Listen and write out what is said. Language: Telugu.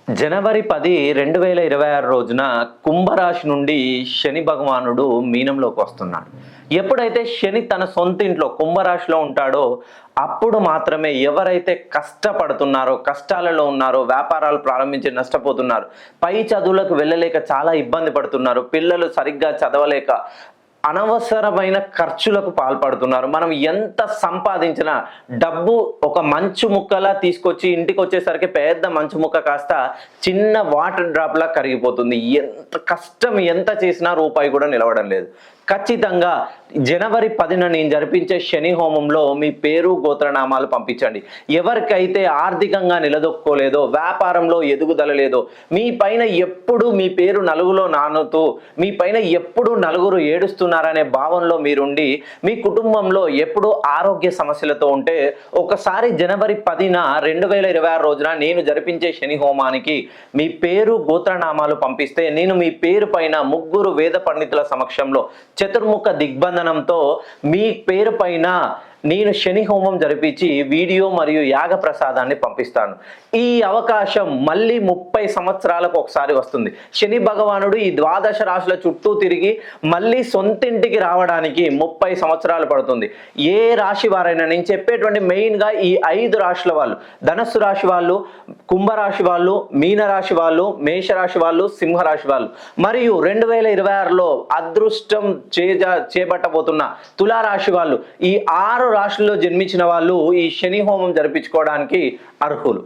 జనవరి 10, 2026 రోజున కుంభరాశి నుండి శని భగవానుడు మీనంలోకి వస్తున్నాడు. ఎప్పుడైతే శని తన సొంత ఇంట్లో కుంభరాశిలో ఉంటాడో అప్పుడు మాత్రమే ఎవరైతే కష్టపడుతున్నారో, కష్టాలలో ఉన్నారో, వ్యాపారాలు ప్రారంభించి నష్టపోతున్నారు, పై చదువులకు వెళ్ళలేక చాలా ఇబ్బంది పడుతున్నారు, పిల్లలు సరిగ్గా చదవలేక అనవసరమైన ఖర్చులకు పాల్పడుతున్నారు. మనం ఎంత సంపాదించినా డబ్బు ఒక మంచు ముక్కలా తీసుకొచ్చి ఇంటికి వచ్చేసరికి పెద్ద మంచు ముక్క కాస్త చిన్న వాటర్ డ్రాప్లా కరిగిపోతుంది. ఎంత కష్టం ఎంత చేసినా రూపాయి కూడా నిలవడం లేదు. ఖచ్చితంగా జనవరి 10న నేను జరిపించే శని హోమంలో మీ పేరు గోత్రనామాలు పంపించండి. ఎవరికైతే ఆర్థికంగా నిలదొక్కోలేదో, వ్యాపారంలో ఎదుగుదల లేదో, మీ పైన ఎప్పుడు మీ పేరు నలుగులో నానుతూ మీ పైన ఎప్పుడు నలుగురు ఏడుస్తున్నారనే భావనలో మీరుండి మీ కుటుంబంలో ఎప్పుడూ ఆరోగ్య సమస్యలతో ఉంటే ఒకసారి జనవరి 10న 2026 రోజున నేను జరిపించే శని హోమానికి మీ పేరు గోత్రనామాలు పంపిస్తే నేను మీ పేరు పైన ముగ్గురు వేద పండితుల సమక్షంలో చతుర్ముఖ దిగ్బంధనంతో మీ పేరు పైన నేను శని హోమం జరిపించి వీడియో మరియు యాగ ప్రసాదాన్ని పంపిస్తాను. ఈ అవకాశం మళ్ళీ 30 సంవత్సరాలకు ఒకసారి వస్తుంది. శని భగవానుడు ఈ ద్వాదశ రాశుల చుట్టూ తిరిగి మళ్ళీ సొంతింటికి రావడానికి 30 సంవత్సరాలు పడుతుంది. ఏ రాశి వారైనా నేను చెప్పేటువంటి మెయిన్గా ఈ 5 రాశుల వాళ్ళు, ధనస్సు రాశి వాళ్ళు, కుంభరాశి వాళ్ళు, మీనరాశి వాళ్ళు, మేషరాశి వాళ్ళు, సింహరాశి వాళ్ళు, మరియు 2026లో అదృష్టం చేపట్టబోతున్న తులారాశి వాళ్ళు, ఈ 6 రాశుల్లో జన్మించిన వాళ్ళు ఈ శని హోమం జరిపించుకోవడానికి అర్హులు.